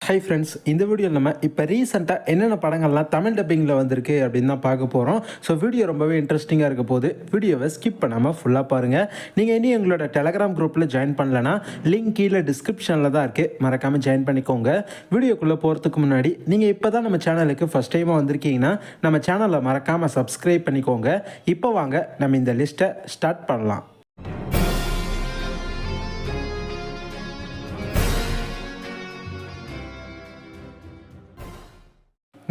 Hi friends, இந்த video நம்ம இப்போ ரீசெண்டாக என்னென்ன படங்கள்லாம் தமிழ் டப்பிங்கில் வந்திருக்கு அப்படின்னு தான் பார்க்க போகிறோம். ஸோ வீடியோ ரொம்பவே இன்ட்ரெஸ்டிங்காக இருக்க போது வீடியோவை ஸ்கிப் பண்ணாமல் ஃபுல்லாக பாருங்கள். நீங்கள் இனி எங்களோட டெலகிராம் குரூப்பில் ஜாயின் பண்ணலன்னா லிங்க் கீழே டிஸ்கிரிப்ஷனில் தான் இருக்குது, மறக்காமல் ஜாயின் பண்ணிக்கோங்க. வீடியோக்குள்ளே போகிறதுக்கு முன்னாடி நீங்கள் இப்போ தான் நம்ம சேனலுக்கு ஃபஸ்ட் டைமாக வந்திருக்கீங்கன்னா நம்ம சேனலை மறக்காமல் சப்ஸ்கிரைப் பண்ணிக்கோங்க. இப்போ வாங்க நம்ம இந்த லிஸ்ட்டை ஸ்டார்ட் பண்ணலாம்.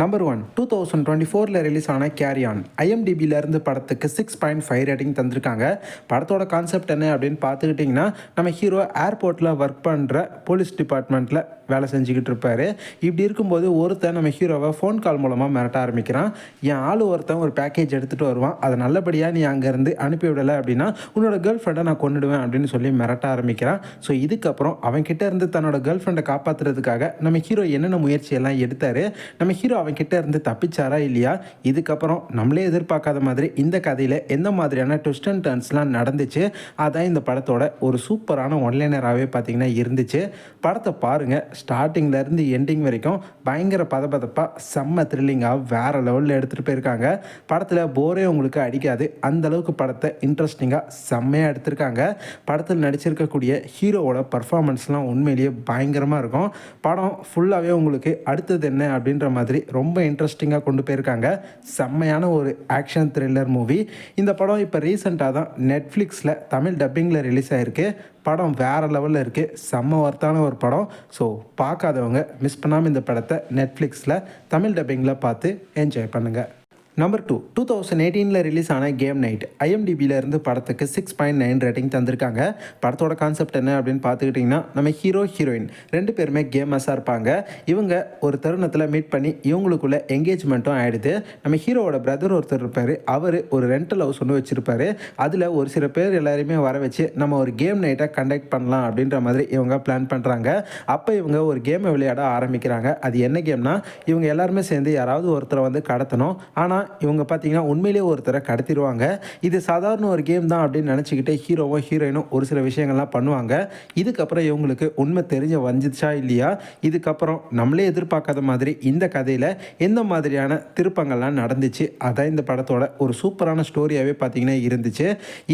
நம்பர் 1, 2024 ரிலீஸ் ஆன கேரி ஆன். ஐஎம்டிபியிலேருந்து படத்துக்கு 6.5 ரேட்டிங் தந்திருக்காங்க. படத்தோட கான்செப்ட் என்ன அப்படின்னு பார்த்துக்கிட்டிங்கன்னா, நம்ம ஹீரோ ஏர்போர்ட்டில் ஒர்க் பண்ணுற போலீஸ் டிபார்ட்மெண்ட்டில் வேலை செஞ்சுக்கிட்டு இருப்பார். இப்படி இருக்கும்போது ஒருத்தன் நம்ம ஹீரோவை ஃபோன் கால் மூலமாக மிரட்ட ஆரம்பிக்கிறான். என் ஆள் ஒருத்தன் ஒரு பேக்கேஜ் எடுத்துகிட்டு வருவான், அதை நல்லபடியாக நீ அங்கேருந்து அனுப்பிவிடலை அப்படின்னா உன்னோட கேர்ள் ஃப்ரெண்டை நான் கொண்டுடுவேன் அப்படின்னு சொல்லி மிரட்ட ஆரம்பிக்கிறான். ஸோ இதுக்கப்புறம் அவன்கிட்ட இருந்து தன்னோட கேர்ள் ஃப்ரெண்டை காப்பாற்றுறதுக்காக நம்ம ஹீரோ என்னென்ன முயற்சியெல்லாம் எடுத்தார், நம்ம ஹீரோ அவன்கிட்ட இருந்து தப்பிச்சாரா இல்லையா, இதுக்கப்புறம் நம்மளே எதிர்பார்க்காத மாதிரி இந்த கதையில் எந்த மாதிரியான ட்விஸ்ட் அண்ட் டர்ன்ஸ்லாம் நடந்துச்சு, அதான் இந்த படத்தோட ஒரு சூப்பரான ஒன்லைனராகவே பார்த்திங்கன்னா இருந்துச்சு. படத்தை பாருங்கள், ஸ்டார்டிங்லேருந்து எண்டிங் வரைக்கும் பயங்கர பதப்பதப்பாக செம்ம த்ரில்லிங்காக வேறு லெவலில் எடுத்துகிட்டு போயிருக்காங்க. படத்தில் போரே உங்களுக்கு அடிக்காது, அந்தளவுக்கு படத்தை இன்ட்ரெஸ்டிங்காக செம்மையாக எடுத்திருக்காங்க. படத்தில் நடிச்சிருக்கக்கூடிய ஹீரோவோட பர்ஃபார்மன்ஸ்லாம் உண்மையிலேயே பயங்கரமாக இருக்கும். படம் ஃபுல்லாகவே உங்களுக்கு அடுத்தது என்ன அப்படின்ற மாதிரி ரொம்ப இன்ட்ரெஸ்டிங்காக கொண்டு போயிருக்காங்க. செம்மையான ஒரு ஆக்ஷன் த்ரில்லர் மூவி. இந்த படம் இப்போ ரீசெண்டாக தான் நெட்ஃப்ளிக்ஸில் தமிழ் டப்பிங்கில் ரிலீஸ் ஆகிருக்கு. படம் வேறு லெவலில் இருக்குது, செம்ம ஒர்த்தான ஒரு படம். ஸோ பார்க்காதவங்க மிஸ் பண்ணாமல் இந்த படத்தை நெட்ஃப்ளிக்ஸில் தமிழ் டப்பிங்கில் பார்த்து என்ஜாய் பண்ணுங்கள். நம்பர் 2, 2018 ரிலீஸ் ஆன கேம் நைட். ஐஎம்டிபியிலேருந்து படத்துக்கு 6.9 ரேட்டிங் தந்திருக்காங்க. படத்தோட கான்செப்ட் என்ன அப்படின்னு பார்த்துக்கிட்டிங்கன்னா, நம்ம ஹீரோ ஹீரோயின் 2 பேருமே கேமர்ஸாக இருப்பாங்க. இவங்க ஒரு தருணத்தில் மீட் பண்ணி இவங்களுக்குள்ள என்கேஜ்மெண்ட்டும் ஆகிடுது. நம்ம ஹீரோவோட பிரதர் ஒருத்தர் இருப்பார், அவர் ஒரு ரெண்டல் ஹவுஸ் ஒன்று வச்சுருப்பார். அதில் ஒரு சில பேர் எல்லாருமே வர வச்சு நம்ம ஒரு கேம் நைட்டை கண்டக்ட் பண்ணலாம் அப்படின்ற மாதிரி இவங்க பிளான் பண்ணுறாங்க. அப்போ இவங்க ஒரு கேமை விளையாட ஆரம்பிக்கிறாங்க. அது என்ன கேம்னா, இவங்க எல்லாருமே சேர்ந்து யாராவது ஒருத்தரை வந்து கடத்தணும். ஆனால் இவங்க பார்த்தீங்கன்னா உண்மையிலேயே ஒருத்தரை கடத்திடுவாங்க. இது சாதாரண ஒரு கேம் தான் அப்படின்னு நினச்சிக்கிட்டு ஹீரோவும் ஹீரோயினும் ஒரு சில விஷயங்கள்லாம் பண்ணுவாங்க. இதுக்கப்புறம் இவங்களுக்கு உண்மை தெரிஞ்ச வந்துச்சா இல்லையா, இதுக்கப்புறம் நம்மளே எதிர்பார்க்காத மாதிரி இந்த கதையில் எந்த மாதிரியான திருப்பங்கள்லாம் நடந்துச்சு, அதான் இந்த படத்தோட ஒரு சூப்பரான ஸ்டோரியாகவே பார்த்தீங்கன்னா இருந்துச்சு.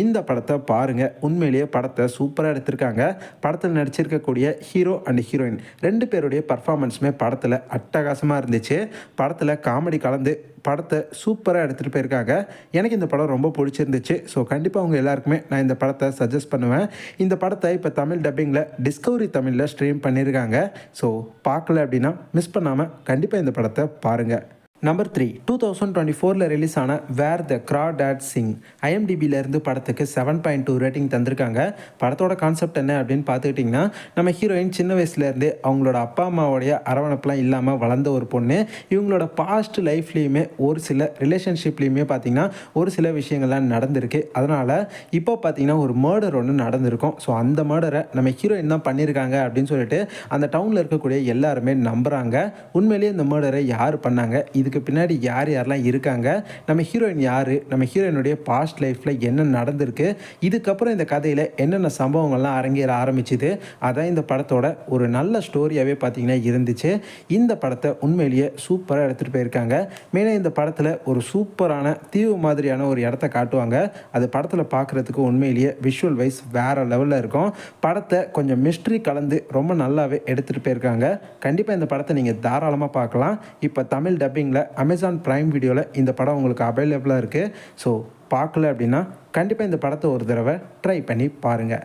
இந்த படத்தை பாருங்கள், உண்மையிலேயே படத்தை சூப்பராக எடுத்திருக்காங்க. படத்தில் நடிச்சிருக்கக்கூடிய ஹீரோ அண்ட் ஹீரோயின் 2 பேருடைய பர்ஃபார்மன்ஸுமே படத்தில் அட்டகாசமாக இருந்துச்சு. படத்தில் காமெடி கலந்து படத்தை சூப்பராக எடுத்துகிட்டு போயிருக்காங்க. எனக்கு இந்த படம் ரொம்ப பிடிச்சிருந்துச்சு. ஸோ கண்டிப்பாக அவங்க எல்லாருக்குமே நான் இந்த படத்தை சஜஸ்ட் பண்ணுவேன். இந்த படத்தை இப்போ தமிழ் டப்பிங்கில் டிஸ்கவரி தமிழில் ஸ்ட்ரீம் பண்ணியிருக்காங்க. ஸோ பார்க்கல அப்படின்னா மிஸ் பண்ணாமல் கண்டிப்பாக இந்த படத்தை பாருங்கள். நம்பர் 3, 2024 ரிலீஸ் ஆன வேர் த கிராடாட் சிங். ஐஎம்டிபியிலேருந்து படத்துக்கு 7.2 ரேட்டிங் தந்திருக்காங்க. படத்தோட கான்செப்ட் என்ன அப்படின்னு பார்த்துக்கிட்டிங்கன்னா, நம்ம ஹீரோயின் சின்ன வயசுலேருந்தே அவங்களோட அப்பா அம்மாவோடைய அரவணைப்பெலாம் இல்லாமல் வளர்ந்த ஒரு பொண்ணு. இவங்களோட பாஸ்ட் லைஃப்லேயுமே ஒரு சில ரிலேஷன்ஷிப்லேயுமே பார்த்திங்கன்னா ஒரு சில விஷயங்கள்லாம் நடந்திருக்கு. அதனால் இப்போ பார்த்திங்கன்னா ஒரு மர்டர் ஒன்று நடந்திருக்கும். ஸோ அந்த மர்டரை நம்ம ஹீரோயின் தான் பண்ணியிருக்காங்க அப்படின்னு சொல்லிட்டு அந்த டவுனில் இருக்கக்கூடிய எல்லாருமே நம்புகிறாங்க. உண்மையிலேயே இந்த மர்டரை யார் பண்ணாங்க, இதுக்கு பின்னாடி யார் யாரெல்லாம் இருக்காங்க, நம்ம ஹீரோயின் யார், நம்ம ஹீரோயினுடைய பாஸ்ட் லைஃப்பில் என்ன நடந்திருக்கு, இதுக்கப்புறம் இந்த கதையில் என்னென்ன சம்பவங்கள்லாம் அரங்கேற ஆரம்பிச்சுது, அதான் இந்த படத்தோட ஒரு நல்ல ஸ்டோரியாகவே பார்த்திங்கன்னா இருந்துச்சு. இந்த படத்தை உண்மையிலேயே சூப்பராக எடுத்துகிட்டு போயிருக்காங்க. மெயினாக இந்த படத்தில் ஒரு சூப்பரான தீவு மாதிரியான ஒரு இடத்த காட்டுவாங்க. அது படத்தில் பார்க்குறதுக்கு உண்மையிலேயே விஷுவல் வைஸ் வேறு லெவலில் இருக்கும். படத்தை கொஞ்சம் மிஸ்ட்ரி கலந்து ரொம்ப நல்லாவே எடுத்துகிட்டு போயிருக்காங்க. கண்டிப்பாக இந்த படத்தை நீங்கள் தாராளமாக பார்க்கலாம். இப்போ தமிழ் டப்பிங்கில் அமேசான் பிரைம் வீடியோவில் இந்த படம் உங்களுக்கு அவைலபிளாக இருக்குது. ஸோ பார்க்கல அப்படின்னா கண்டிப்பாக இந்த படத்தை ஒரு தடவை ட்ரை பண்ணி பாருங்கள்.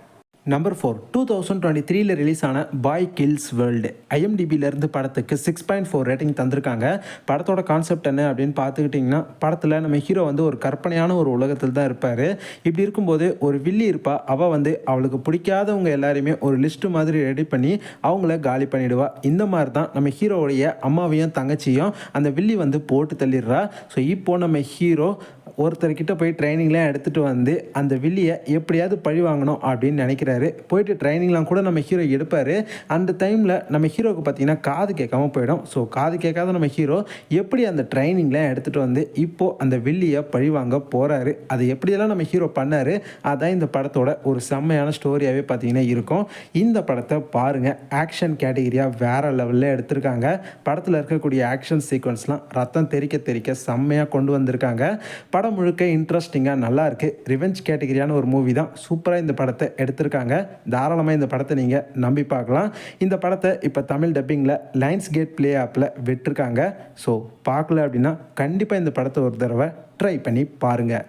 நம்பர் 4, 2023 ரிலீஸ் ஆன பாய் கில்ஸ் வேர்ல்டு. ஐஎம்டிபியிலேருந்து படத்துக்கு 6.4 ரேட்டிங் தந்திருக்காங்க. படத்தோட கான்செப்ட் என்ன அப்படின்னு பார்த்துக்கிட்டிங்கன்னா, படத்தில் நம்ம ஹீரோ வந்து ஒரு கற்பனையான ஒரு உலகத்தில் தான் இருப்பார். இப்படி இருக்கும்போது ஒரு வில்லி இருப்பா, அவள் வந்து அவளுக்கு பிடிக்காதவங்க எல்லாரையுமே ஒரு லிஸ்ட்டு மாதிரி ரெடி பண்ணி அவங்கள காலி பண்ணிவிடுவா. இந்த மாதிரி தான் நம்ம ஹீரோவுடைய அம்மாவையும் தங்கச்சியும் அந்த வில்லி வந்து போட்டு தள்ளிடுறா. ஸோ இப்போது நம்ம ஹீரோ ஒருத்தர்கிட்ட போய் ட்ரைனிங்லாம் எடுத்துகிட்டு வந்து அந்த வில்லியை எப்படியாவது பழி வாங்கணும் அப்படின்னு நினைக்கிறாரு. போயிட்டாரு. போயிட்டு ட்ரைனிங்லாம் கூட நம்ம ஹீரோ எடுப்பார். அந்த டைமில் நம்ம ஹீரோவுக்கு பார்த்தீங்கன்னா காது கேட்காம போயிடும். ஸோ காது கேட்காத நம்ம ஹீரோ எப்படி அந்த ட்ரைனிங்லாம் எடுத்துகிட்டு வந்து இப்போது அந்த வில்லியை பழிவாங்க போகிறாரு. அது எப்படியெல்லாம் நம்ம ஹீரோ பண்ணார், அதான் இந்த படத்தோட ஒரு செம்மையான ஸ்டோரியாகவே பார்த்தீங்கன்னா இருக்கும். இந்த படத்தை பாருங்கள். ஆக்ஷன் கேட்டகிரியாக வேறு லெவலில் எடுத்திருக்காங்க. படத்தில் இருக்கக்கூடிய ஆக்ஷன் சீக்வன்ஸ்லாம் ரத்தம் தெறிக்க தெறிக்க செம்மையாக கொண்டு வந்திருக்காங்க. படம் முழுக்க இன்ட்ரெஸ்டிங்காக நல்லா இருக்குது. ரிவெஞ்ச் கேட்டகிரியான ஒரு மூவி தான். சூப்பராக இந்த படத்தை எடுத்திருக்காங்க. தாராளமாக இந்த படத்தை நீங்கள் நம்பி பார்க்கலாம். இந்த படத்தை இப்போ தமிழ் டப்பிங்கில் லைன்ஸ் கேட் ப்ளே ஆப்பில் விட்டுருக்காங்க. ஸோ பார்க்கல அப்படின்னா கண்டிப்பாக இந்த படத்தை ஒரு தடவை ட்ரை பண்ணி பாருங்கள்.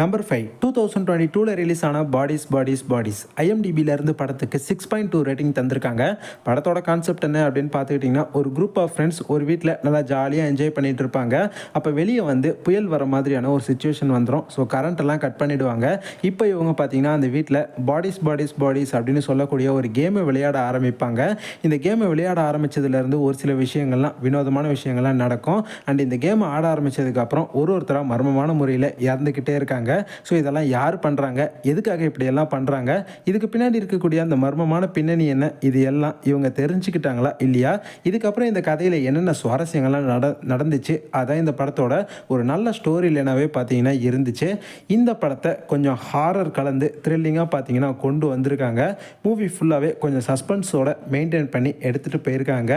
நம்பர் 5 2022 ரிலீஸ் ஆன பாடிஸ் ஐஎம்டிபியிலேருந்து படத்துக்கு 6.2 ரேட்டிங் தந்திருக்காங்க. படத்தோட கான்செப்ட் என்ன அப்படின்னு பார்த்துக்கிட்டிங்கன்னா, ஒரு குரூப் ஆஃப் ஃப்ரெண்ட்ஸ் ஒரு வீட்டில் நல்லா ஜாலியாக என்ஜாய் பண்ணிகிட்டு இருப்பாங்க. அப்போ வெளியே வந்து புயல் வர மாதிரியான ஒரு சுச்சுவேஷன் வந்துடும். ஸோ கரண்ட்டெல்லாம் கட் பண்ணிவிடுவாங்க. இப்போ இவங்க பார்த்தீங்கன்னா அந்த வீட்டில் பாடிஸ் அப்படின்னு சொல்லக்கூடிய ஒரு கேமை விளையாட ஆரம்பிப்பாங்க. இந்த கேமை விளையாட ஆரம்பித்ததுலேருந்து ஒரு சில விஷயங்கள்லாம் வினோதமான விஷயங்கள்லாம் நடக்கும். அண்ட் இந்த கேமை ஆட ஆரம்பித்ததுக்கப்புறம் ஒருத்தராக மர்மமான முறையில் இறந்துக்கிட்டே இருக்காங்க. ஸோ இதெல்லாம் யார் பண்ணுறாங்க, எதுக்காக இப்படியெல்லாம் பண்ணுறாங்க, இதுக்கு பின்னாடி இருக்கக்கூடிய அந்த மர்மமான பின்னணி என்ன, இது எல்லாம் இவங்க தெரிஞ்சுக்கிட்டாங்களா இல்லையா, இதுக்கப்புறம் இந்த கதையில் என்னென்ன சுவாரஸ்யங்கள்லாம் நடந்துச்சு, அதான் இந்த படத்தோட ஒரு நல்ல ஸ்டோரி லைனாகவே பார்த்தீங்கன்னா இருந்துச்சு. இந்த படத்தை கொஞ்சம் ஹாரர் கலந்து த்ரில்லிங்காக பார்த்தீங்கன்னா கொண்டு வந்திருக்காங்க. மூவி ஃபுல்லாகவே கொஞ்சம் சஸ்பென்ஸோட மெயின்டைன் பண்ணி எடுத்துகிட்டு போயிருக்காங்க.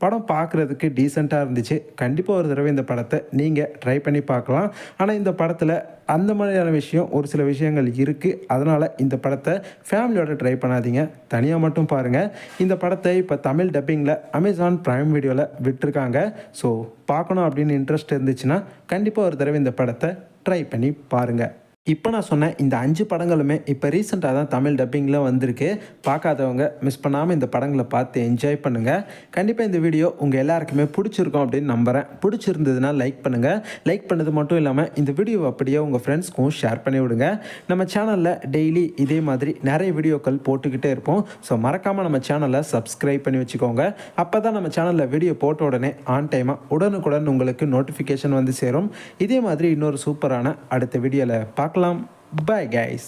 படம் பார்க்குறதுக்கு டீசெண்டாக இருந்துச்சு. கண்டிப்பாக ஒரு தடவை இந்த படத்தை நீங்கள் ட்ரை பண்ணி பார்க்கலாம். ஆனால் இந்த படத்தில் அந்த மாதிரியான விஷயம் ஒரு சில விஷயங்கள் இருக்குது. அதனால் இந்த படத்தை ஃபேமிலியோட ட்ரை பண்ணாதீங்க, தனியாக மட்டும் பாருங்கள். இந்த படத்தை இப்போ தமிழ் டப்பிங்கில் அமேசான் பிரைம் வீடியோவில் விட்டுருக்காங்க. ஸோ பார்க்கணும் அப்படின்னு இன்ட்ரெஸ்ட் இருந்துச்சுன்னா கண்டிப்பாக ஒரு தடவை இந்த படத்தை ட்ரை பண்ணி பாருங்கள். இப்போ நான் சொன்ன இந்த 5 படங்களுமே இப்போ ரீசெண்டாக தான் தமிழ் டப்பிங்கில் வந்திருக்கு. பார்க்காதவங்க மிஸ் பண்ணாமல் இந்த படங்களை பார்த்து என்ஜாய் பண்ணுங்கள். கண்டிப்பாக இந்த வீடியோ உங்கள் எல்லாருக்குமே பிடிச்சிருக்கும் அப்படின்னு நம்புகிறேன். பிடிச்சிருந்ததுன்னா லைக் பண்ணுங்கள். லைக் பண்ணது மட்டும் இல்லாமல் இந்த வீடியோ அப்படியே உங்கள் ஃப்ரெண்ட்ஸ்க்கும் ஷேர் பண்ணி விடுங்க. நம்ம சேனலில் டெய்லி இதே மாதிரி நிறைய வீடியோக்கள் போட்டுக்கிட்டே இருப்போம். ஸோ மறக்காமல் நம்ம சேனலை சப்ஸ்கிரைப் பண்ணி வச்சுக்கோங்க. அப்போ தான் நம்ம சேனலில் வீடியோ போட்ட உடனே ஆன் டைமாக உடனுக்குடன் உங்களுக்கு நோட்டிஃபிகேஷன் வந்து சேரும். இதே மாதிரி இன்னொரு சூப்பரான அடுத்த வீடியோவில் பார்க்கலாம். Bye guys.